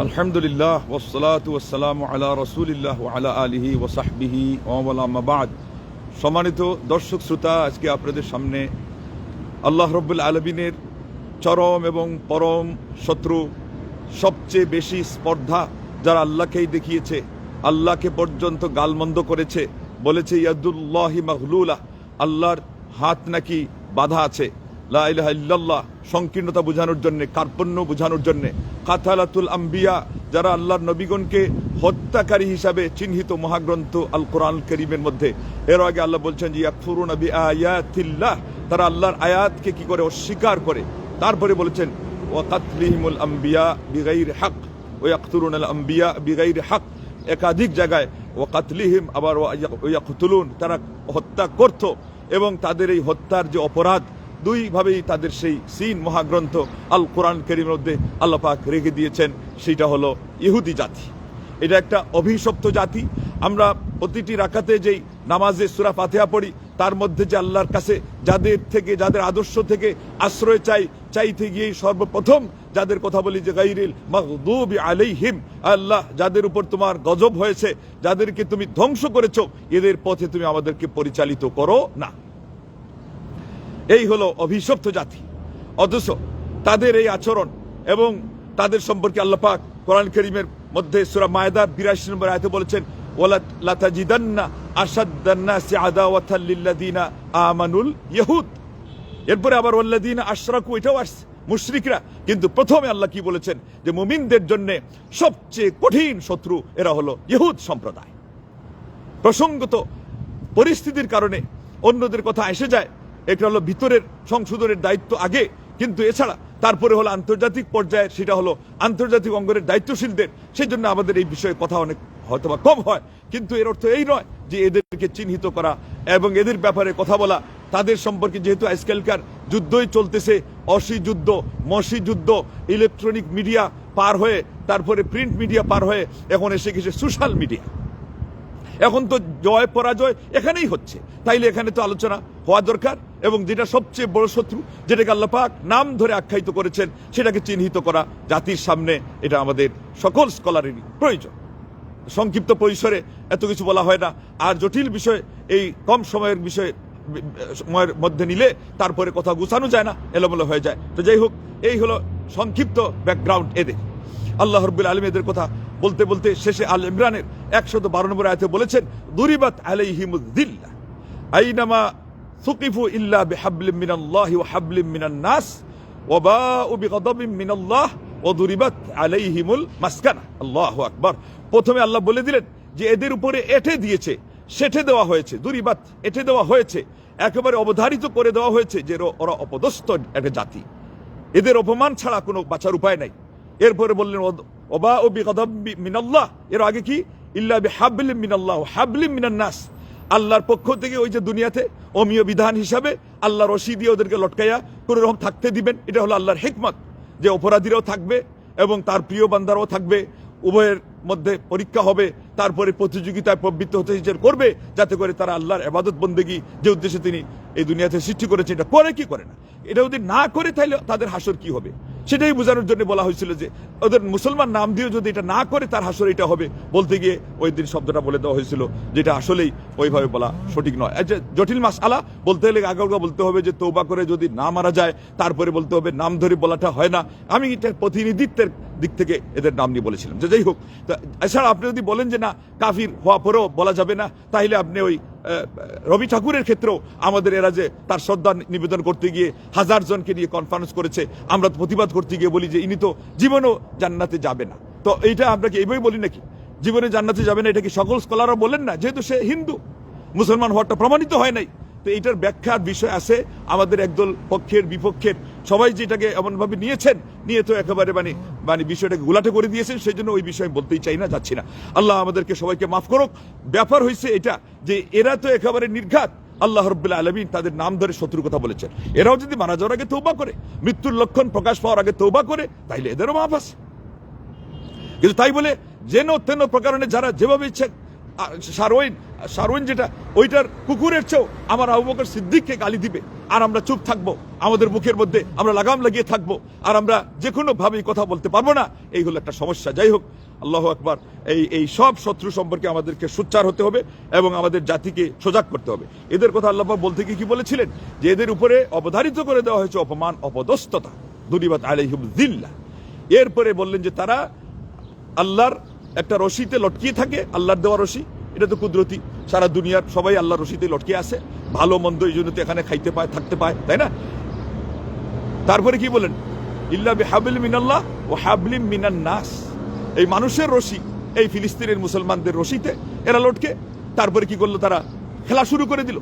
আলহামদুলিল্লাহ ওয়াসসালাতু ওয়াসসালামু আলা রাসূলিল্লাহ ওয়া আলা আলিহি ওয়া সাহবিহি ওয়া ওয়ালা আম্মা বা'দ। সম্মানিত দর্শক শ্রোতা, আজকে আপনাদের সামনে আল্লাহ রাব্বুল আলামিনের চরম এবং পরম শত্রু, সবচেয়ে বেশি স্পর্ধা যারা আল্লাহকেই দেখিয়েছে, আল্লাহকে পর্যন্ত গালমন্দ করেছে, বলেছে ইয়াদুল্লাহি মাগলুলা, আল্লাহর হাত নাকি বাধা আছে। লা ইলাহা ইল্লাল্লাহ সংকীর্ণতা বোঝানোর জন্য, কার্পণ্য বোঝানোর জন্য। কাতালাতুল আম্বিয়া, যারা আল্লাহর নবীগণকে হত্যাকারী হিসাবে চিহ্নিত মহাগ্রন্থ আল কোরআন কারীমের মধ্যে। এর আগে আল্লাহ বলছেন যে ইয়াকফুরুনা বিআয়াতিল্লাহ, তারা আল্লাহর আয়াতকে কি করে অস্বীকার করে। তারপরে বলেছেন ওয়া কাতলিহিমুল আম্বিয়া বিগাইরি হক ওয়া ইয়াকতুলুনাল আম্বিয়া বিগাইরি হক। একাধিক জায়গায় ওয়া কাতলিহিম, আবার ওয়া ইয়াকতুলুন, তারা হত্যা করত এবং তাদের এই হত্যার যে অপরাধ, দুইভাবেই তাদের সেই সিন মহাগ্রন্থ আল কোরআন কারীমের মধ্যে আল্লাহ পাক রেখে দিয়েছেন। সেটা হলো ইহুদি জাতি। এটা একটা অভিশপ্ত জাতি। আমরা প্রতিটি রাকাতে যেই নামাজে সূরা ফাতিহা পড়ি, তার মধ্যে যে আল্লাহর কাছে যাদের আদর্শ থেকে আশ্রয় চাইতে গিয়ে সর্বপ্রথম যাদের কথা বলি যে গায়রিল মাগদুবি আলাইহিম, আল্লাহ যাদের উপর তোমার গজব হয়েছে, যাদেরকে তুমি ধ্বংস করেছো, এদের পথে তুমি আমাদেরকে পরিচালিত করো না। এই হলো অভিশপ্ত জাতি। অথচ তাদের এই আচরণ এবং তাদের সম্পর্কে আল্লাহ পাক কোরআন কারীমের মধ্যে সূরা মায়েদার ৮২ নম্বর আয়াতে বলেছেন ওয়ালা লাতাজিদান্না আশাদ্দান নাসি আদাওয়াতাল লিল্লাযিনা আমানুল ইয়াহুদ। এরপরে আবার ওয়াল্লাযিনা আশরাকু, এটাও আসছে মুশরিকরা। কিন্তু প্রথমে আল্লাহ কি বলেছেন যে মুমিনদের জন্য সবচেয়ে কঠিন শত্রু এরা হলো ইহুদ সম্প্রদায়। প্রসঙ্গত পরিস্থিতির কারণে অন্যদের কথা এসে যায়। এটা হলো ভিতরের সংশোধনের দায়িত্ব আগে, কিন্তু এছাড়া তারপরে হলো আন্তর্জাতিক পর্যায়ে, সেটা হলো আন্তর্জাতিক অঙ্গনের দায়িত্বশীলদের। সেই জন্য আমাদের এই বিষয়ে কথা অনেক হয়তোবা কম হয়, কিন্তু এর অর্থ এই নয় যে এদেরকে চিহ্নিত করা এবং এদের ব্যাপারে কথা বলা। তাদের সম্পর্কে যেহেতু আজকালকার যুদ্ধই চলতেছে, অসি যুদ্ধ, মসি যুদ্ধ, ইলেকট্রনিক মিডিয়া পার হয়ে, তারপরে প্রিন্ট মিডিয়া পার হয়ে এখন এসে গেছে সোশ্যাল মিডিয়া। এখন তো জয় পরাজয় এখানেই হচ্ছে, তাইলে এখানে তো আলোচনা হওয়া দরকার। এবং যেটা সবচেয়ে বড় শত্রু, যেটাকে আল্লাহ পাক নাম ধরে আখ্যায়িত করেছেন, সেটাকে চিহ্নিত করা জাতির সামনে, এটা আমাদের সকল স্কলারেরই প্রয়োজন। সংক্ষিপ্ত পরিসরে এত কিছু বলা হয় না, আর জটিল বিষয় এই কম সময়ের মধ্যে নিলে তারপরে কথা গুছানো যায় না, এলোমেলো হয়ে যায়। তো যাই হোক, এই হলো সংক্ষিপ্ত ব্যাকগ্রাউন্ড এদের। আল্লাহ রাব্বুল আলামিন এদের কথা বলতে বলতে শেষে আল ইমরানের ১১২ নম্বর আয়াতে বলেছেন দুরিবাত আলাইহিমুয যিল্লাহ আইনামা সুকিফু ইল্লা বিহাবলিম মিনাল্লাহি ওয়া হাবলিম মিনান নাস ওয়া বাউ বিগদাবিম মিনাল্লাহ ওয়া দুরিবাত আলাইহিমুল মাসকানা। আল্লাহু আকবার। প্রথমে আল্লাহ বলে দিলেন যে এদের উপরে সেটে দেওয়া হয়েছে, দুরিবাত এঁটে দেওয়া হয়েছে, একেবারে অবধারিত করে দেওয়া হয়েছে যে ওরা অপদস্থ একটা জাতি, এদের অপমান ছাড়া কোনো বাঁচার উপায় নাই। এরপরে বললেন ওবা ও বিগদাবি মিনাল্লাহ, এর আগে কি ইল্লা বিহাবলিম মিনাল্লাহ ওয়া হাবলিম মিনান নাস, আল্লাহর পক্ষ থেকে ওই যে দুনিয়াতে অমীয় বিধান হিসাবে আল্লাহর রশি দিয়ে ওদেরকে লটকাইয়া কোন রকম থাকতে দিবেন। এটা হলো আল্লাহর হিকমত, যে অপরাধীরাও থাকবে এবং তার প্রিয় বান্দারাও থাকবে, উভয়ের মধ্যে পরীক্ষা হবে, তারপরে প্রতিযোগিতায় প্রবৃত্ত হতে করবে, যাতে করে তারা আল্লাহর ইবাদত বন্দেগী যে উদ্দেশ্যে তিনি এই দুনিয়াতে সৃষ্টি করেছে এটা করে কি করে না। এটা যদি না করে তাহলে তাদের হাসর কি হবে, সেটাই বোঝানোর জন্য বলা হয়েছিল যে ওদের মুসলমান নাম দিয়ে যদি এটা না করে তার হাসর এটা হবে। বলতে গিয়ে ওই দিন শব্দটা বলে দেওয়া হয়েছিল, যেটা আসলেই ওইভাবে বলা সঠিক নয়। জটিল মাসআলা বলতে হলে আগে বলতে হবে যে তওবা করে যদি না মারা যায়, তারপরে বলতে হবে নাম ধরে বলাটা হয় না। আমি এটা প্রতিনিধিত্বের দিক থেকে এদের নাম নিয়ে বলেছিলাম। যে যাই হোক, এছাড়া আপনি যদি বলেন যে না কাফির হওয়া পরেও বলা যাবে না, তাহলে আপনি ওই রবি ঠাকুরের ক্ষেত্রেও আমাদের এরা যে তার শ্রদ্ধা নিবেদন করতে গিয়ে 1000 জনকে নিয়ে কনফারেন্স করেছে, আমরা প্রতিবাদ করতে গিয়ে বলি যে ইনি তো জীবনও জান্নাতে যাবে না। তো এইটা আমরা কি এইভাবে বলি নাকি জীবনে জান্নাতে যাবে না? এটা কি সকল স্কলাররা বলেন না? যেহেতু সে হিন্দু, মুসলমান হওয়াটা প্রমাণিত হয় নাই। তো এইটার ব্যাখ্যার বিষয় আছে আমাদের একদল পক্ষের বিপক্ষের সবাই যেটাকে এমনভাবে নিয়ে তো একেবারে মানে বিষয়টাকে গুলাটে করে দিয়েছেন। সেই জন্য ওই বিষয়ে বলতেই চাই না, যাচ্ছি না। আল্লাহ আমাদেরকে সবাইকে মাফ করুক। ব্যাপার হয়েছে এটা যে এরা তো একেবারে নির্ঘাত আল্লাহ রাব্বুল আলামিন তাদের নাম ধরে শত্রুর কথা বলেছেন। এরাও যদি মারা যাওয়ার আগে তওবা করে, মৃত্যুর লক্ষণ প্রকাশ পাওয়ার আগে তওবা করে, তাইলে এদেরও মাফ আছে। কিন্তু তাই বলে যেন তেন প্রকারণে যারা যেভাবে ইচ্ছে সারোইন সারওয়ান যেটা ওইটার কুকুরের চেয়েও আমার আবু বকর সিদ্দিককে গালি দিবে, আর আমরা চুপ থাকবো, আমাদের মুখের মধ্যে আমরা লাগাম লাগিয়ে থাকবো, আর আমরা যে কোনো ভাবেই কথা বলতে পারবো না। এই হলো একটা সমস্যা। যাই হোক, আল্লাহু আকবার। এই সব শত্রু সম্পর্কে আমাদেরকে সোচ্চার হতে হবে এবং আমাদের জাতিকে সজাগ করতে হবে। এদের কথা আল্লাহ পাক বলতে কি বলেছিলেন, যে এদের উপরে অবধারিত করে দেওয়া হয়েছে অপমান, অপদস্থতা, দুরিবাত আলাইহিম যিল্লাহ। এরপরে বললেন যে তারা আল্লাহর একটা রশিতে লটকিয়ে থাকে, আল্লাহর দেওয়া রশি, এটা তো কুদরতি, সারা দুনিয়ার সবাই আল্লাহর রশিতে লটকে আছে, ভালো মন্দ এই জন্য তো এখানে খাইতে পায়, থাকতে পায়, তাই না? তারপরে কি বলেন, ইল্লা বিহাবলিম মিনাল্লাহ ওয়া হাবলিম মিনান নাস। এই মানুষের রশি, এই ফিলিস্তিনের মুসলমানদের রশিতে এরা লটকে। তারপরে কি করলো, তারা খেলা শুরু করে দিল।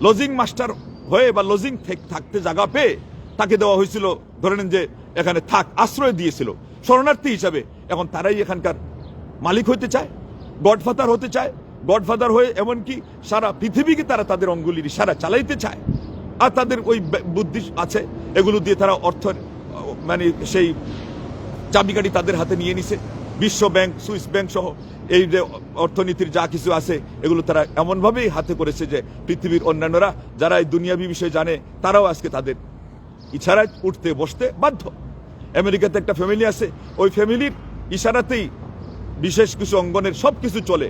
লজিং মাস্টার হয়ে বা লজিং থাকতে জায়গা পেয়ে তাকে দেওয়া হয়েছিল, ধরে নেন যে এখানে থাক, আশ্রয় দিয়েছিল শরণার্থী হিসাবে। এখন তারাই এখানকার মালিক হতে চায়, গডফাদার হতে চায়, গডফাদার হয়ে এমনকি সারা পৃথিবীকে তারা তাদের অঙ্গুলির ইশারা চালাইতে চায়। আর তাদের ওই বুদ্ধি আছে, এগুলো দিয়ে তারা অর্থ, মানে সেই চাবিকাঠি তাদের হাতে নিয়ে নিছে। বিশ্ব ব্যাংক, সুইস ব্যাংক সহ এই যে অর্থনীতির যা কিছু আছে, এগুলো তারা এমনভাবেই হাতে করেছে যে পৃথিবীর অন্যান্যরা যারা এই দুনিয়াবি বিষয় জানে, তারাও আজকে তাদের ইশারায় উঠতে বসতে বাধ্য। আমেরিকাতে একটা ফ্যামিলি আছে, ওই ফ্যামিলির ইশারাতেই বিশেষ কিছু অঙ্গনের সব কিছু চলে,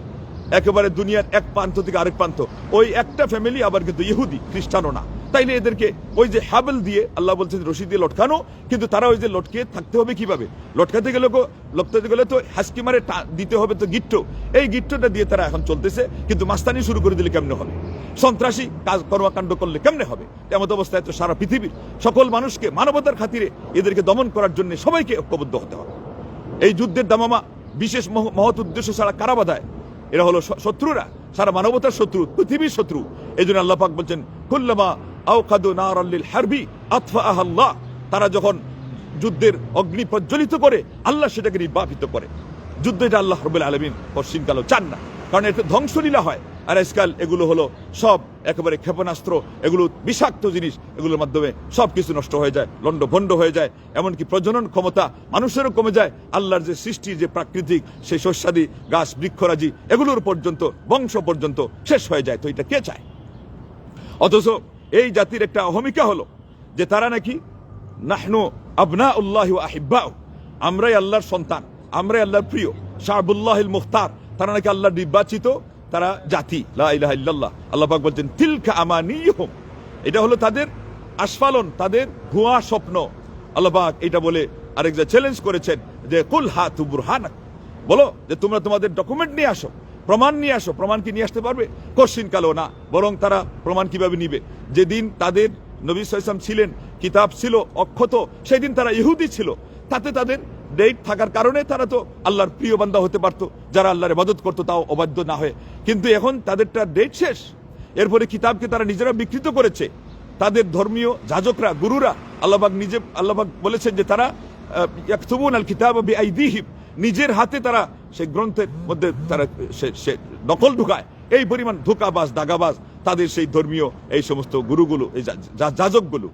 একেবারে দুনিয়ার এক প্রান্ত থেকে আরেক প্রান্ত। ওই একটা ফ্যামিলি আবার কিন্তু ইহুদি, খ্রিস্টানও না। তাইলে এদেরকে ওই যে হ্যাবল দিয়ে, আল্লাহ বলছেন রশি দিয়ে লটকানো, কিন্তু তারা ওই যে লটকে থাকতে হবে কিভাবে, লটকাতে গেলে তো হাসকি মারে দিতে হবে তো গিট্ট, এই গিট্টটা দিয়ে তারা এখন চলতেছে। কিন্তু মাস্তানি শুরু করে দিলে কেমনে হবে, সন্ত্রাসী কাজ কর্মকাণ্ড করলে কেমনে হবে? এমন অবস্থায় তো সারা পৃথিবীর সকল মানুষকে মানবতার খাতিরে এদেরকে দমন করার জন্য সবাইকে ঐক্যবদ্ধ হতে হবে। এই যুদ্ধের দামামা বিশেষ মহৎ উদ্দেশ্য ছাড়া কারা বাধায়? এরা হলো শত্রুরা, সারা মানবতার শত্রু, পৃথিবীর শত্রু। এই জন্য আল্লাহ পাক বলছেন, কুল্লামা আওকাদু নারাল লিল হারবি আতফাআহা আল্লাহ। তারা যখন যুদ্ধের অগ্নি প্রজ্বলিত করে, আল্লাহ সেটাকে নির্বাপিত করে। যুদ্ধ এটা আল্লাহ রাব্বুল আলামিন পশ্চিমকালও চান না, কারণ এতে ধ্বংসলীলা হয়। আর আজকাল এগুলো হলো সব একেবারে ক্ষেপণাস্ত্র, এগুলো বিষাক্ত জিনিস, এগুলোর মাধ্যমে সব কিছু নষ্ট হয়ে যায়, লণ্ডভণ্ড হয়ে যায়, এমনকি প্রজনন ক্ষমতা মানুষেরও কমে যায়। আল্লাহর যে সৃষ্টি, যে প্রাকৃতিক সেই শস্যাদি গাছ বৃক্ষরাজি, এগুলোর পর্যন্ত বংশ পর্যন্ত শেষ হয়ে যায়। তো এটা কে চায়? অথচ এই জাতির একটা অহমিকা হলো যে তারা নাকি নাহনু আবনাউল্লাহি ওয়া আহিব্বাউ, আমরাই আল্লাহর সন্তান, আমরাই আল্লাহর প্রিয়, শাবুল্লাহিল মুখতার। তারা নাকি আল্লাহর নির্বাচিত, তারা জাতি। লা ইলাহা ইল্লাল্লাহ। আল্লাহ পাক বলছেন, তিলকা আমানিয়ুহুম, এটা হলো তাদের আস্ফালন, তাদের ভুয়া স্বপ্ন। আল্লাহ পাক এটা বলে আরেক জায়গায় চ্যালেঞ্জ করেছেন যে কুল হাতু বুরহানাক, বলো যে তোমরা তোমাদের ডকুমেন্ট নিয়ে আসো, প্রমাণ নিয়ে আসো। প্রমাণ কি নিয়ে আসতে পারবে? কোশ্চিন কালো না, বরং তারা প্রমাণ কিভাবে নিবে? যেদিন তাদের নবী সাল্লাল্লাহু আলাইহি ওয়াসাল্লাম ছিলেন, কিতাব ছিল অক্ষত, সেই দিন তারা ইহুদি ছিল। তাতে তাদের ডেট থাকার কারণে তারা তো আল্লাহর প্রিয় বান্দা হতে পারতো, যারা আল্লাহর ইবাদত করতো তাও অবাধ্য না হয়ে। কিন্তু এখন তাদেরটা ডেট শেষ। এরপরে কিতাবকে তারা নিজেরা বিকৃত করেছে। তাদের ধর্মীয় যাজকরা, গুরুরা, আল্লাহ পাক বলেছেন যে তারা ইয়াকতুবুন আল কিতাব বিআইদিহিম, নিজের হাতে তারা সেই গ্রন্থের মধ্যে তারা সে নকল ঢুকায়। এই পরিমাণ ধোঁকাবাজ, দাগাবাজ তাদের সেই ধর্মীয় এই সমস্ত গুরুগুলো, এই যাজকগুলো।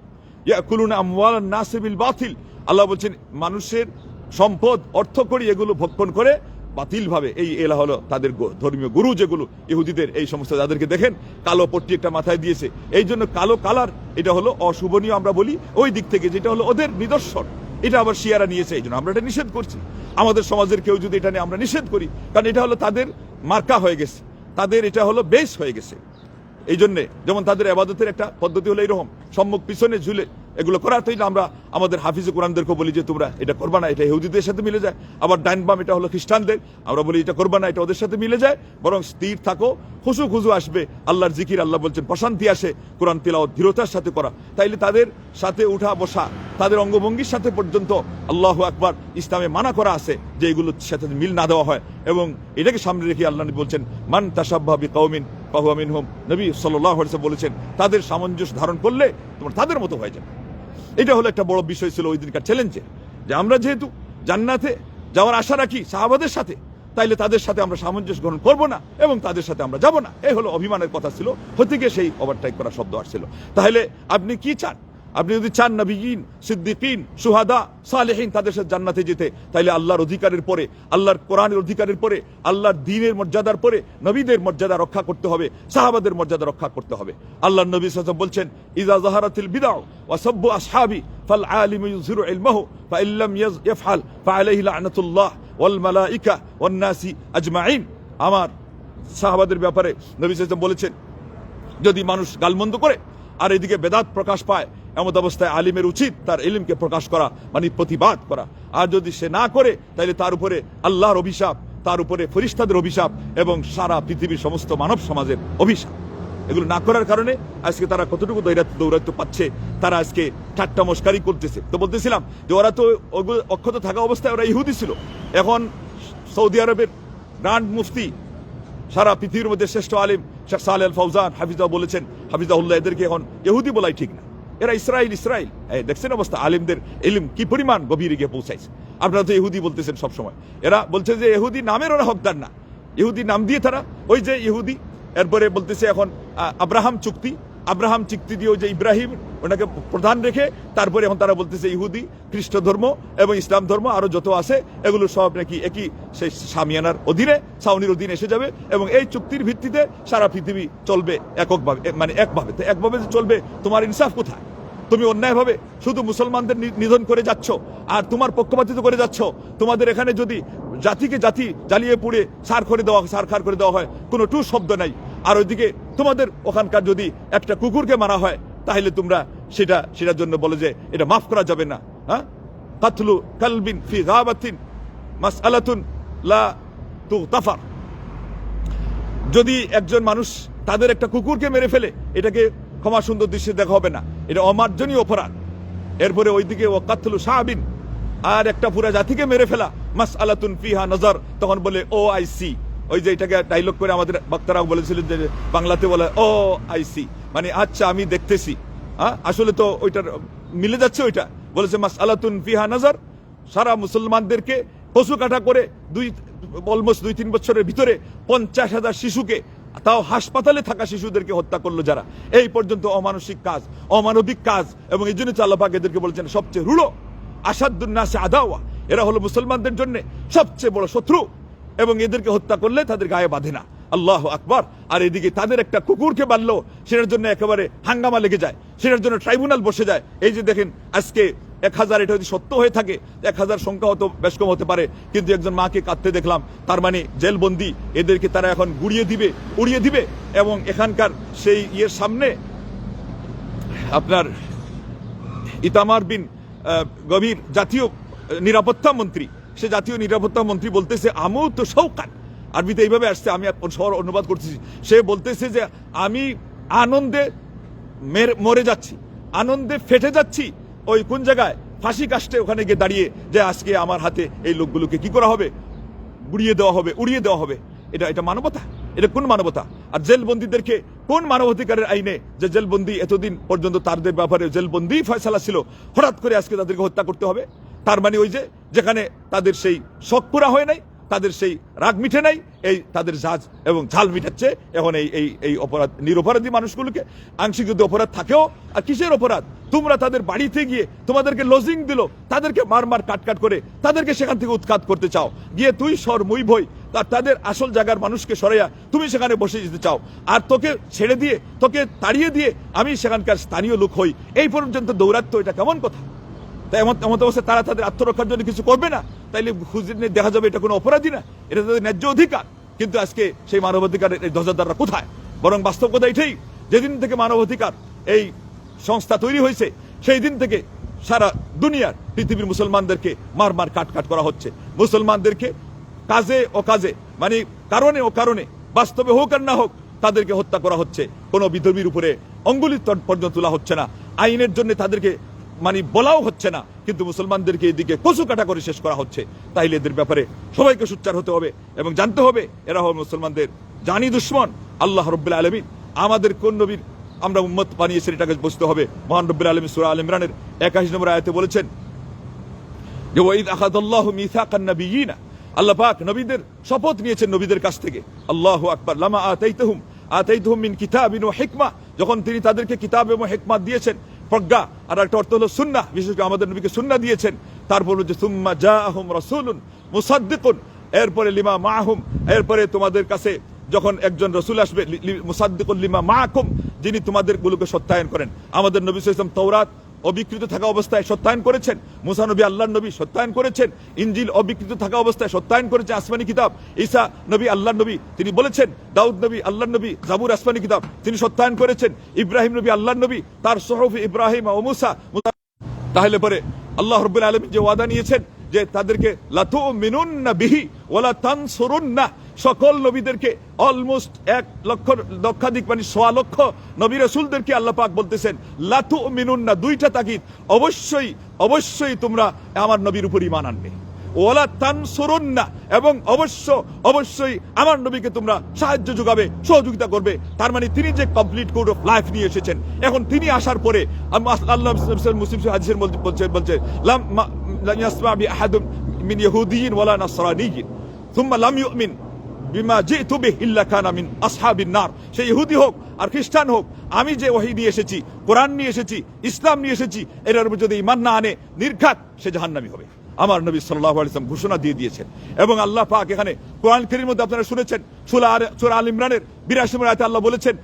ইয়াকুলুনা আমওয়ালান নাস বিল বাতিল, আল্লাহ বলছেন মানুষের সম্পদ, অর্থ করি এগুলো ভক্ষণ করে বাতিল ভাবে। এই এলা হলো তাদের ধর্মীয় গুরু, যেগুলো ইহুদিদের এই সমস্ত, যাদেরকে দেখেন কালো পট্টি একটা মাথায় দিয়েছে, এই জন্য কালো কালার, এটা হলো অশুভনীয় আমরা বলি ওই দিক থেকে, যেটা হলো ওদের নিদর্শন। এটা আবার শিয়ারা নিয়েছে, এই জন্য আমরা এটা নিষেধ করছি। আমাদের সমাজের কেউ যদি এটা নিয়ে আমরা নিষেধ করি, কারণ এটা হলো তাদের মার্কা হয়ে গেছে, তাদের এটা হলো বেস হয়ে গেছে। এই জন্যে যেমন তাদের ইবাদতের একটা পদ্ধতি হলো এইরকম, সম্মুখ পিছনে ঝুলে এগুলো করা। তো আমরা আমাদের হাফিজে কোরআনদেরকে বলি যে তোমরা এটা করবা না, এটা ইহুদিদের সাথে মিলে যায়। আবার ডাইন বাম, এটা হলো খ্রিস্টানদের, আমরা বলি এটা করবা না, এটা ওদের সাথে মিলে যায়। বরং স্থির থাকো, খুশু আসবে, আল্লাহর জিকির, আল্লাহ বলছেন প্রশান্তি আসে কোরআন তিলাওয়াত দৃঢ়তার সাথে করা। তাইলে তাদের সাথে উঠা বসা, তাদের অঙ্গভঙ্গির সাথে পর্যন্ত আল্লাহু আকবার ইসলামে মানা করা আছে যে এগুলোর সাথে মিল না দেওয়া হয়। এবং এটাকে সামনে রেখে আল্লাহ বলছেন, মান তাশাব্বাহা বিকাউমিন ফাহুয়া মিনহুম। নবী সাল্লাল্লাহু আলাইহি ওয়াসাল্লাম বলেছেন, তাদের সামঞ্জস্য ধারণ করলে তোমরা তাদের মতো হয়ে যাবে। এটা হলো একটা বড় বিষয় ছিল ওই দিনকার চ্যালেঞ্জে, যে আমরা যেহেতু জান্নাতে যাওয়ার আশা রাখি সাহাবাদের সাথে, তাইলে তাদের সাথে আমরা সামঞ্জস্য গ্রহণ করব না এবং তাদের সাথে আমরা যাব না। এই হলো অভিমানের কথা ছিল, হতে গিয়ে সেই ওভারটেক করা শব্দ আসছিল। তাহলে আপনি কি চান? আপনি যদি চান নবিয়িন, সিদ্দিকিন, শুহাদা, সালেহিন তাদের সাথে জান্নাতে যেতে, তাইলে আল্লাহর অধিকারের পরে, আল্লাহর কোরআনের অধিকারের পরে, আল্লাহর দ্বীনের মর্যাদার পরে নবীদের মর্যাদা রক্ষা করতে হবে, সাহাবাদের মর্যাদা রক্ষা করতে হবে। আল্লাহর নবী সাল্লাল্লাহু আলাইহি ওয়াসাল্লাম বলছেন, ইযা যাহারাতিল বিদআ ওয়া সাব্বু আসহাবি ফাল আলিমু ইযহিরু ইলমাহু ফা ইন লাম ইয়াফআল ফাআলাইহি লা'নাতুল্লাহ ওয়াল মালায়েকা ওয়ান নাসি আজমাইন। আমার সাহাবাদের ব্যাপারে নবী সাল্লাল্লাহু আলাইহি ওয়াসাল্লাম বলেছেন, যদি মানুষ গালমন্দ করে আর এদিকে বেদাত প্রকাশ পায়, এমন অবস্থায় আলিমের উচিত তার ইলমকে প্রকাশ করা, মানে প্রতিবাদ করা। আর যদি সে না করে, তাহলে তার উপরে আল্লাহর অভিশাপ, তার উপরে ফেরেশতাদের অভিশাপ এবং সারা পৃথিবীর সমস্ত মানব সমাজের অভিশাপ। এগুলো না করার কারণে আজকে তারা কতটুকু দৌরাত্ম্য পাচ্ছে, তারা আজকে ঠাট্টা মস্কারি করতেছে। তো বলতেছিলাম যে ওরা তো অক্ষত থাকা অবস্থায় ওরা ইহুদি ছিল। এখন সৌদি আরবের গ্র্যান্ড মুফতি, সারা পৃথিবীর মধ্যে শ্রেষ্ঠ আলিম শেখ সালেহ আল ফৌজান হাফিজা বলেছেন, হাফিজাহুল্লাহ, এদেরকে এখন ইহুদি বলাই ঠিক না, এরা ইসরাইল। দেখছেন অবস্থা, আলিমদের ইলম কি পরিমাণ গভীরে গিয়ে পৌঁছাইছে। আপনারা তো ইহুদি বলতেছেন সবসময়, এরা বলছে যে ইহুদি নামের ওরা হকদার না, ইহুদি নাম দিয়ে তারা ওই যে ইহুদি। এরপরে বলতেছে এখন আব্রাহাম চুক্তি দিয়ে ওই যে ইব্রাহিম ওনাকে প্রধান রেখে তারপরে এখন তারা বলতেছে ইহুদি, খ্রিস্ট ধর্ম এবং ইসলাম ধর্ম আরো যত আছে এগুলো সব নাকি একই সেই সামিয়ানার অধীনে, সাউনির অধীনে এসে যাবে এবং এই চুক্তির ভিত্তিতে সারা পৃথিবী চলবে এককভাবে, মানে একভাবে। তো একভাবে যে চলবে, তোমার ইনসাফ কোথায়? তুমি অন্যায়ভাবে শুধু মুসলমানদের নিধন করে যাচ্ছ আর তোমার পক্ষপাতিত্ব করে যাচ্ছ। তোমাদের এখানে যদি জাতিকে জাতি জ্বালিয়ে পুড়ে সার করে দেওয়া হয়, কোনো টু শব্দ নাই। আর ওইদিকে তোমাদের ওখানকার যদি একটা কুকুরকে মারা হয়, তাহলে তোমরা সেটার জন্য বলে যে এটা মাফ করা যাবে না। হ্যাঁ, কাতলু কালবিন ফি গাবাতিন মাসআলাতুন লা তুগতাফার। যদি একজন মানুষ তাদের একটা কুকুরকে মেরে ফেলে, এটাকে ক্ষমা সুন্দর দৃশ্যে দেখা হবে না, এটা অমার্জনীয় অপরাধ। এরপরে ওইদিকে ও কাতলু শাহবিন, আর একটা পুরা জাতিকে মেরে ফেলা, মাসআলাতুন ফিহা নজর, তখন বলে ও আই সি। ওই যে এটাকে ডায়লগ করে আমাদের বক্তারাও বলেছিলেন যে বাংলাতে বলে ও আই সি, মানে আচ্ছা আমি দেখতেছি। আসলে তো ওইটার মিলে যাচ্ছে, ওইটা বলেছে মাসআলাতুন ফিহা নজর। সারা মুসলমানদেরকে পশু কাটা করে অলমোস্ট 2-3 বছরের ভিতরে 50,000 শিশুকে, তাও হাসপাতালে থাকা শিশুদেরকে হত্যা করলো যারা, এই পর্যন্ত অমানসিক কাজ, অমানবিক কাজ। এবং এই জন্য আল্লাহ পাক এদেরকে বলেছেন সবচেয়ে রূঢ়, আসাদুন নাসি আদাওয়া, এরা হলো মুসলমানদের জন্য সবচেয়ে বড় শত্রু এবং এদেরকে হত্যা করলে তাদের গায়ে বাঁধে না। আল্লাহ আকবার। আর এদিকে তাদের একটা কুকুরকে বাঁধলো, সেটার জন্য একেবারে হাঙ্গামা লেগে যায়, সেটার জন্য ট্রাইব্যুনাল বসে যায়। এই যে দেখেন আজকে 1000, এটা যদি সত্য হয়ে থাকে 1000 সংখ্যা হতো বেশ কম হতে পারে, কিন্তু একজন মাকে কাঁদতে দেখলাম, তার মানে জেলবন্দি, এদেরকে তারা এখন উড়িয়ে দিবে। এবং এখানকার সেই ইয়ের সামনে আপনার ইতামার বিন গভীর জাতীয় নিরাপত্তা মন্ত্রী, সে জাতীয় নিরাপত্তা মন্ত্রী বলতেছে আমুত শৌকান, আরবিতে এইভাবে আসছে, আমি অনুবাদ করতেছি। সে বলতেছে যে আমি আনন্দে মরে যাচ্ছি, আনন্দে ফেটে যাচ্ছি। ওই কোন জায়গায় ফাঁসি কাস্টে ওখানে গিয়ে দাঁড়িয়ে যে আজকে আমার হাতে এই লোকগুলোকে কি করা হবে, উড়িয়ে দেওয়া হবে। এটা মানবতা? এটা কোন মানবতা? আর জেলবন্দীদেরকে কোন মানবাধিকারের আইনে যে জেলবন্দি এতদিন পর্যন্ত তাদের ব্যাপারে জেলবন্দি ফয়সালা ছিল, হঠাৎ করে আজকে তাদেরকে হত্যা করতে হবে? তার মানে ওই যে যেখানে তাদের সেই শখ পুরা হয় নাই, তাদের সেই রাগ মিটে নাই, এই তাদের এবং ঝাল মিটাচ্ছে এখন এই অপরাধ, নিরপরাধী মানুষগুলোকে। আংশিক যদি অপরাধ থাকেও, আর কিসের অপরাধ? তোমরা তাদের বাড়িতে গিয়ে তোমাদেরকে লজিং দিল, তাদেরকে মার কাট করে তাদেরকে সেখান থেকে উৎখাত করতে চাও, গিয়ে তুই সর মুই ভই, তাদের আসল জায়গার মানুষকে সরাইয়া তুমি সেখানে বসে যেতে চাও, আর তোকে ছেড়ে দিয়ে, তোকে তাড়িয়ে দিয়ে আমি সেখানকার স্থানীয় লোক হই, এই পর্যন্ত দৌরাত্ম, এটা কেমন কথা? তাই এমন অবস্থায় তারা তাদের আত্মরক্ষার জন্য কিছু করবে না, তাইলে খুঁজে নিয়ে দেখা যাবে এটা কোনো অপরাধী না, এটা তাদের ন্যায্য অধিকার। কিন্তু আজকে সেই মানবাধিকারের এই ধ্বজাদাররা কোথায়? বরং বাস্তব কথা এটাই, যেদিন থেকে মানবাধিকার এই সংস্থা তৈরি হয়েছে, সেই দিন থেকে সারা দুনিয়ার পৃথিবীর মুসলমানদেরকে মার কাট করা হচ্ছে। মুসলমানদেরকে কাজে মানে কারণে বাস্তবে হোক আর না হোক তাদেরকে হত্যা করা হচ্ছে। কোনো বিধর্মীর উপরে অঙ্গুলি পর্যন্ত তোলা হচ্ছে না, আইনের জন্য তাদেরকে মানে বলাও হচ্ছে না, কিন্তু মুসলমানদেরকে এদিকে কচু কাটা করে শেষ করা হচ্ছে। তাইলে এদের ব্যাপারে সবাইকে সোচ্চার হতে হবে এবং জানতে হবে এরা হবে মুসলমানদের জানি দুশ্মন। আল্লাহ রাব্বুল আলামিন আমাদের কোন নবীর আমরা উম্মত বানিয়েছেন এটাকে বুঝতে হবে। মহান রব্বুল আলামিন সূরা আল ইমরানের 81 নম্বর আয়াতে বলেছেন যে ওয়াইদ আখাযাল্লাহু মিসাকান নাবিয়িনা, আল্লাহ পাক নবীদের শপথ নিয়েছেন নবীদের কাছ থেকে। আল্লাহু আকবার। লামা আতাইতুহুম মিন কিতাবিন ওয়া হিকমা, যখন তিনি তাদেরকে কিতাব এবং হিকমত দিয়েছেন, প্রজ্ঞা, আর একটা অর্থ হলো সুন্নাহ। বিশেষ করে আমাদের নবীকে সুন্নাহ দিয়েছেন। তারপর হচ্ছে সুম্মা জাআহুম রাসূলুন মুসাদ্দিকুন, এরপরে লিমা মাআহুম, এরপরে তোমাদের কাছে যখন একজন রসুল আসবে, মুসাদ্দিকুল লিমা মাআকুম, যিনি তোমাদের গুলোকে সত্যায়ন করেন। আমাদের নবী সাল্লাল্লাহু আলাইহি ওয়াসাল্লাম তাওরাত অবিকৃত থাকা অবস্থায় সত্যায়ন করেছেন, মুসা নবী আল্লাহর নবী সত্যায়ন করেছেন, ইনজিল অবিকৃত থাকা অবস্থায় সত্যায়ন করেছে আসমানি কিতাব, ঈসা নবী আল্লাহর নবী তিনি বলেছেন, দাউদ নবী আল্লাহর নবী, জাবুর আসমানি কিতাব তিনি সত্যায়ন করেছেন, ইব্রাহিম নবী আল্লাহর নবী তার সুহুফ ইব্রাহিম ও মুসা। তাহলে পরে আল্লাহ রাব্বুল আলামিন যে ওয়াদা নিয়েছেন যে তাদেরকে লাতুমিনুন্না বিহি ওয়ালা তানসুরুন্না, সকল নবীদেরকে অলমোস্ট 1,00,000 মানে 1.25 লক্ষ নবী রাসূলদেরকে আল্লাহ পাক বলতেছেন লাতুমিনুন্না, দুইটা তাকিদ, অবশ্যই অবশ্যই তোমরা আমার নবীর উপর ঈমান আনবে, ওয়ালা তানসুরুন্না, এবং অবশ্যই আমার নবীকে তোমরা সাহায্য যোগাবে, সহযোগিতা করবে। তার মানে তিনি যে কমপ্লিট কোড অফ লাইফ নিয়ে এসেছেন, এখন তিনি আসার পরে আল্লাহ মুসলিম হাদিসের বলছে লাম ইয়াসমা বি আহাদুম মিন ইহুদিয়্যিন ওয়ালা নাসরানিয়্যিন সুম্মা লাম ইউমিন বিমা জিতু বিহি ইল্লা কানা মিন আসহাবিন নার। সে ইহুদি হোক আর খ্রিস্টান হোক, আমি যে ওহী নিয়ে এসেছি, কোরআন নিয়ে এসেছি, ইসলাম নিয়ে এসেছি, এর উপর যদি ঈমান না আনে নির্ঘাত সে জাহান্নামী হবে। আমার নবী সাল্লাল্লাহু আলাইহি ওয়াসাল্লাম ঘোষণা দিয়ে দিয়েছেন। এবং আল্লাহ পাক এখানে কোরআন কারীমের মধ্যে আপনারা শুনেছেন, সূরা আল ইমরানের 82 নম্বর আয়াতে আল্লাহ বলেছেন,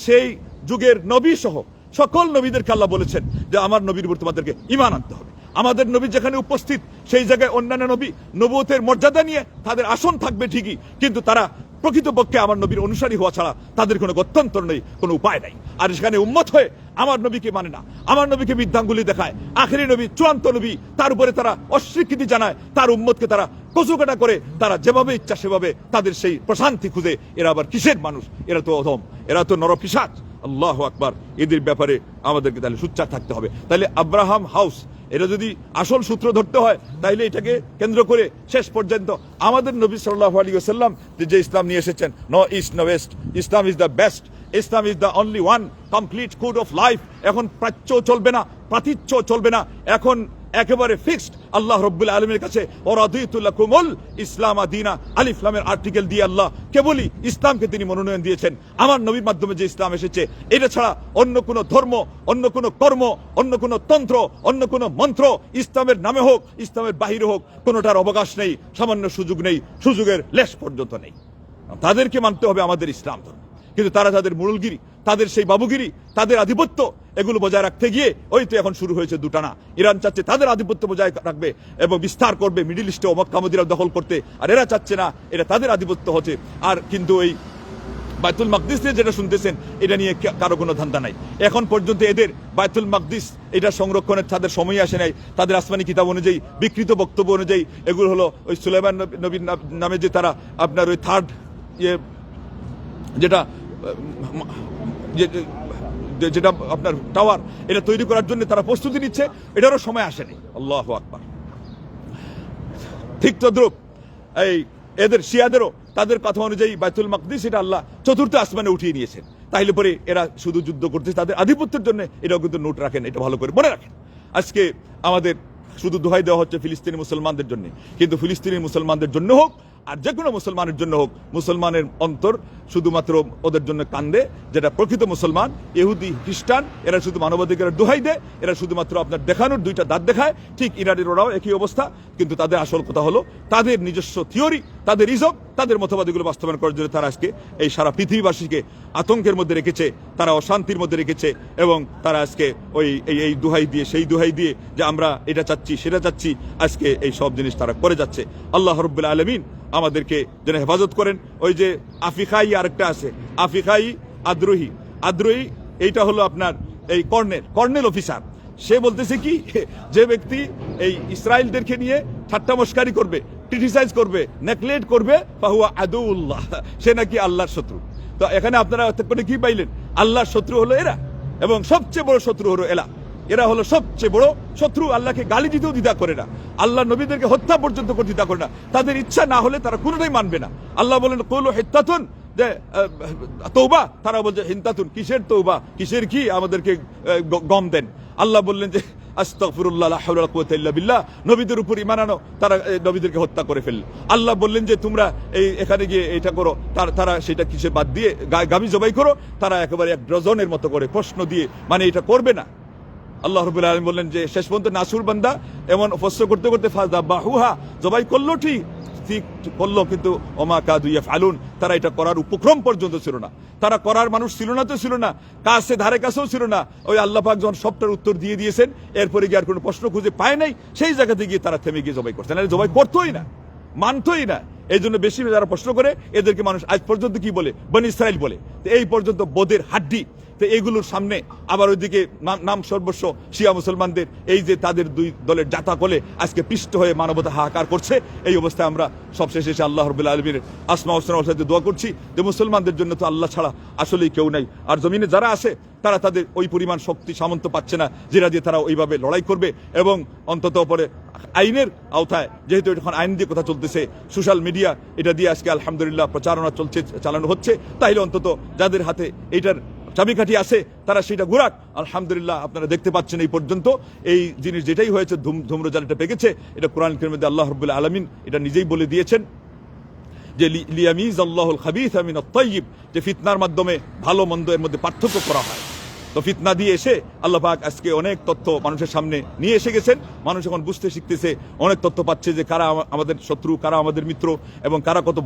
সেই যুগের নবী সহ সকল নবীদেরকে আল্লাহ বলেছেন যে আমার নবীর উপর তোমাদেরকে ঈমান আনতে হবে। আমাদের নবী যেখানে উপস্থিত, সেই জায়গায় অন্যান্য নবী নবুয়তের মর্যাদা নিয়ে তাদের আসন থাকবে ঠিকই, কিন্তু তারা প্রকৃতপক্ষে আমার নবীর অনুসারী হওয়া ছাড়া তাদের কোনো গত্যন্তর নেই, কোনো উপায় নাই। আর সেখানে উম্মত হয়ে আমার নবীকে মানে না, আমার নবীকে বিদ্যাঙ্গুলি দেখায়, আখেরি নবী, চূড়ান্ত নবী, তার উপরে তারা অস্বীকৃতি জানায়, তার উম্মতকে তারা কচুকাটা করে, তারা যেভাবে ইচ্ছা সেভাবে তাদের সেই প্রশান্তি খুঁজে। এরা আবার কিসের মানুষ? এরা তো অধম, এরা তো নরপিশাচ। আল্লাহু আকবার। এদের ব্যাপারে আমাদেরকে তাহলে সোচ্চার থাকতে হবে। তাহলে আব্রাহাম হাউস, এটা যদি আসল সূত্র ধরতে হয়, তাইলে এটাকে কেন্দ্র করে শেষ পর্যন্ত আমাদের নবী সাল্লাল্লাহু আলাইহি ওয়াসাল্লাম যে ইসলাম নিয়ে এসেছেন, no east no west, Islam is the best, Islam is the only one complete code of life. এখন প্রাচ্য চলবে না, প্রাতীচ্য চলবে না, এখন একেবারে ফিক্সড। আল্লাহ রাব্বুল আলামিনের কাছে ওয়ারাদিতু লাকুমুল ইসলাম দীনা, আলিফ লামের আর্টিকেল দিয়ে আল্লাহ কেবলই ইসলামকে তিনি মনোনয়ন দিয়েছেন। আমার নবীর মাধ্যমে যে ইসলাম এসেছে, এটা ছাড়া অন্য কোনো ধর্ম, অন্য কোনো কর্ম, অন্য কোনো তন্ত্র, অন্য কোনো মন্ত্র, ইসলামের নামে হোক, ইসলামের বাহিরে হোক, কোনোটার অবকাশ নেই, সামান্য সুযোগ নেই, সুযোগের লেশ পর্যন্ত নেই। তাদেরকে মানতে হবে আমাদের ইসলাম ধর্ম। কিন্তু তারা তাদের মুরুলগিরি, তাদের সেই বাবুগিরি, তাদের আধিপত্য, এগুলো বজায় রাখতে গিয়ে ওই তো এখন শুরু হয়েছে দুটানা। ইরান চাচ্ছে তাদের আধিপত্য বজায় রাখবে এবং বিস্তার করবে মিডল ইস্টে ও মক্কা মদিনা দখল করতে, আর এরা চাচ্ছে না, এটা তাদের আধিপত্য হচ্ছে। আর কিন্তু এই বাইতুল মাকদিস নিয়ে যেটা শুনতেছেন, এটা নিয়ে কারো কোনো ধান্দা নাই। এখন পর্যন্ত এদের বাইতুল মাকদিস এটা সংরক্ষণের তাদের সময় আসে নাই। তাদের আসমানি কিতাব অনুযায়ী, বিকৃত বক্তব্য অনুযায়ী এগুলো হলো ওই সুলাইমান নবীর নামে যে তারা আপনার ওই থার্ড যেটা যেটা আপনার টাওয়ার, এটা তৈরি করার জন্য তারা প্রস্তুতি নিচ্ছে, এটারও সময় আসেনি। আল্লাহু আকবার। ঠিক তদ্রুপ এই এদের শিয়াদেরও তাদের কথা অনুযায়ী বাইতুল মাকদিস এটা আল্লাহ চতুর্থ আসমানে উঠিয়ে নিয়েছেন। তাইলে পরে এরা শুধু যুদ্ধ করতেছে তাদের আধিপত্যের জন্য। এটাও কিন্তু নোট রাখেন, এটা ভালো করে মনে রাখেন। আজকে আমাদের শুধু দোহাই দেওয়া হচ্ছে ফিলিস্তিনি মুসলমানদের জন্য, কিন্তু ফিলিস্তিনি মুসলমানদের জন্য হোক আর যে কোনো মুসলমানের জন্য হোক, মুসলমানের অন্তর শুধুমাত্র ওদের জন্য কান্দে, যেটা প্রকৃত মুসলমান। ইহুদি খ্রিস্টান এরা শুধু মানবাধিকারের দোহাই দেয়, এরা শুধুমাত্র আপনার দেখানোর দুইটা দাঁত দেখায়। ঠিক ইরানের ওরাও একই অবস্থা, কিন্তু তাদের আসল কথা হলো তাদের নিজস্ব থিওরি, তাদের ইজম, তাদের মতবাদীগুলো বাস্তবায়ন করার জন্য তারা আজকে এই সারা পৃথিবীবাসীকে আতঙ্কের মধ্যে রেখেছে, তারা অশান্তির মধ্যে রেখেছে, এবং তারা আজকে ওই এই দোহাই দিয়ে, সেই দোহাই দিয়ে যে আমরা এটা চাচ্ছি সেটা চাচ্ছি, আজকে এই সব জিনিস তারা করে যাচ্ছে। আল্লাহ রাব্বুল আলামিন আমাদেরকে যেন হেফাজত করেন। ওই যে আফিকাই আরেকটা আছে, আফিকাই আদ্রোহী, এইটা হলো আপনার এই কর্নেল অফিসার। সে বলতেছে কি, যে ব্যক্তি এই ইসরায়েলদেরকে নিয়ে ঠাট্টা মস্কারি করবে, ক্রিটিসাইজ করবে, নেগলেক্ট করবে, ফাহুয়া আদুউল্লাহ, সে নাকি আল্লাহর শত্রু। তো এখানে আপনারা কি পাইলেন? আল্লাহর শত্রু হলো এরা, এবং সবচেয়ে বড় শত্রু হলো এরা হলো সবচেয়ে বড় শত্রু। আল্লাহকে গালি দিতেও দ্বিধা করে না, আল্লাহ নবীদেরকে হত্যা পর্যন্ত করে দ্বিধা করে না। তাদের ইচ্ছা না হলে তারা কোনোটাই মানবে না। আল্লাহ বলেন কৌল হিত্তাতুন, যে তৌবা, তারা বলছে হিন্তাতুন, কিসের তৌবা, কিসের কি, আমাদেরকে গম দেন। আল্লাহ বললেন যে আস্তাগফিরুল্লাহ লা হাওলা ওয়ালা কুওয়াতা ইল্লা বিল্লাহ, নবীদের উপর ঈমান আনো, তারা নবীদেরকে হত্যা করে ফেলল। আল্লাহ বললেন যে তোমরা এই এখানে গিয়ে এটা করো, তারা সেটা কিসে বাদ দিয়ে গাবি জবাই করো, তারা একেবারে 1 ডজনের মতো করে প্রশ্ন দিয়ে, মানে এটা করবে না। আল্লাহ রাব্বুল আলামিন বললেন যে শেষ পর্যন্ত নাসুর বান্দা এমন প্রশ্ন করতে করতে ফাযাবাহুহা, জবাই করলো ঠিক করলো, কিন্তু ওমা কাদু ইয়াফআলুন, তারা এটা করার উপক্রম পর্যন্ত ছিল না, তারা করার মানুষ ছিল না, তো ছিল না, কাছে ধারে কাছেও ছিল না। ওই আল্লাহ পাক যখন সবটার উত্তর দিয়ে দিয়েছেন, এরপরে গিয়ে আর কোনো প্রশ্ন খুঁজে পায় নাই, সেই জায়গাতে গিয়ে তারা থেমে গিয়ে জবাই করছেন, জবাই করতোই না, মানতোই না। এই জন্য বেশি যারা প্রশ্ন করে এদেরকে মানুষ আজ পর্যন্ত কি বলে, বনি ইসরাইল বলে। তো এই পর্যন্ত বোদের হাড্ডি। তো এইগুলোর সামনে আবার ওইদিকে নাম সর্বস্ব শিয়া মুসলমানদের এই যে তাদের দুই দলের জাতা কোলে আজকে পিষ্ট হয়ে মানবতা হাহাকার করছে। এই অবস্থায় আমরা সবশেষে এসে আল্লাহ রাব্বুল আলামিনের আসমা ওয়াসনার সাথে দোয়া করছি যে মুসলমানদের জন্য তো আল্লাহ ছাড়া আসলেই কেউ নাই, আর জমিনে যারা আছে তারা তাদের ওই পরিমাণ শক্তি সামন্ত পাচ্ছে না যেটা দিয়ে তারা ওইভাবে লড়াই করবে। এবং অন্তত পরে আইনের আওতায়, যেহেতু এখন আইন দিয়ে কথা চলতেছে, সোশ্যাল মিডিয়া এটা দিয়ে আজকে আলহামদুলিল্লাহ প্রচারণা চালানো হচ্ছে, তাইলে অন্তত যাদের হাতে এইটার চাবিকাঠি আছে তারা সেটা ঘুরাক। আলহামদুলিল্লাহ আপনারা দেখতে পাচ্ছেন এই পর্যন্ত এই জিনিস যেটাই হয়েছে, ধূম্রজাল এটা পেকেছে, এটা কোরআন কারীমের মধ্যে আল্লাহ রাব্বুল আলামিন এটা নিজেই বলে দিয়েছেন যে লিয়ামিজ আল্লাহুল খাবিথা মিনাত তাইয়্যিব, যে ফিতনার মাধ্যমে ভালো মন্দ এর মধ্যে পার্থক্য করা হয়। তো ফিতনা দিয়ে এসে আল্লাহ পাক আজকে অনেক তথ্য মানুষের সামনে নিয়ে এসে গেছেন। মানুষ এখন বুঝতে শিখতেছে, অনেক তথ্য পাচ্ছে যে কারা আমাদের শত্রু, কারা আমাদের মিত্র, এবং কারা কত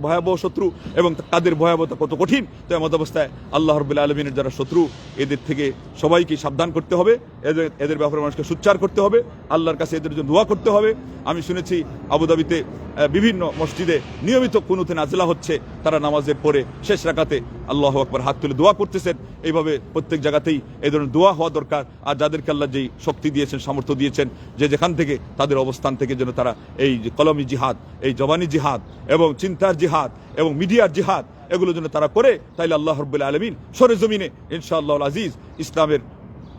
ভয়াবহ শত্রু, এবং তাদের ভয়াবহতা কত কঠিন। তো এমত অবস্থায় আল্লাহ রাব্বুল আলামিনের যারা শত্রু, এদের থেকে সবাইকে সাবধান করতে হবে, এদের ব্যাপারে মানুষকে সোচ্চার করতে হবে, আল্লাহর কাছে এদের জন্য দোয়া করতে হবে। আমি শুনেছি আবুধাবিতে বিভিন্ন মসজিদে নিয়মিত কুনুতে নাজিলা হচ্ছে, তারা নামাজের পরে শেষ রাকাতে আল্লাহু আকবার হাত তুলে দোয়া করতেছেন। এইভাবে প্রত্যেক জায়গাতেই এই ধরনের দোয়া হওয়া দরকার। আর যাদেরকে আল্লাহ যেই শক্তি দিয়েছেন, সামর্থ্য দিয়েছেন, যে যেখান থেকে তাদের অবস্থান থেকে যেন তারা এই কলমি জিহাদ, এই জবানি জিহাদ এবং চিন্তার জিহাদ এবং মিডিয়ার জিহাদ এগুলো যেন তারা করে, তাইলে আল্লাহ রাব্বুল আলামিন সরেজমিনে ইনশাআল্লাহুল আজিজ ইসলামের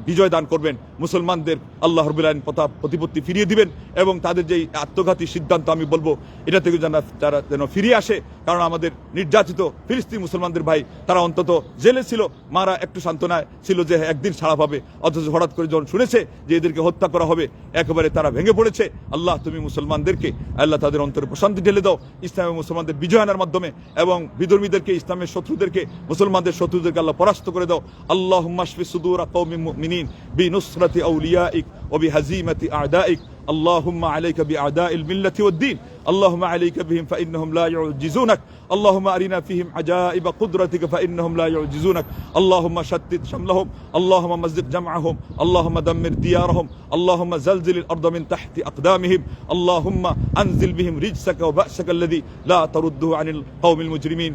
বিজয় দান করবেন, মুসলমানদের আল্লাহ রাব্বুল আলামিন প্রতিপত্তি ফিরিয়ে দিবেন, এবং তাদের যেই আত্মঘাতী সিদ্ধান্ত আমি বলবো এটা থেকে তারা যেন ফিরিয়ে আসে। কারণ আমাদের নির্যাতিত ফিলিস্তিনি মুসলমানদের ভাই, তারা অন্তত জেলে ছিল, মারা একটু সান্ত্বনায় ছিল যে একদিন ছাড়া পাবে, অথচ হঠাৎ করে যখন শুনেছে যে এদেরকে হত্যা করা হবে, একেবারে তারা ভেঙে পড়েছে। আল্লাহ তুমি মুসলমানদেরকে, আল্লাহ তাদের অন্তরে প্রশান্তি ঢেলে দাও, ইসলামের মুসলমানদের বিজয় আনার মাধ্যমে, এবং বিধর্মীদেরকে, ইসলামের শত্রুদেরকে, মুসলমানদের শত্রুদেরকে আল্লাহ পরাস্ত করে দাও। আল্লাহুম্মা শফি সুদুরা কওমিন মুমিনিন বিনুসরাতি আউলিয়াইক ওয়া বিহাজিমাতি আ'দাইক। اللهم عليك بأعداء الملة والدين، اللهم عليك بهم فإنهم لا يعجزونك، اللهم أرنا فيهم عجائب قدرتك فإنهم لا يعجزونك، اللهم شتت شملهم، اللهم مزق جمعهم، اللهم دمر ديارهم، اللهم زلزل الأرض من تحت أقدامهم، اللهم أنزل بهم رجسك وبأسك الذي لا ترده عن القوم المجرمين.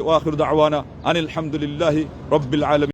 وآخر دعوانا أن الحمد لله رب العالمين.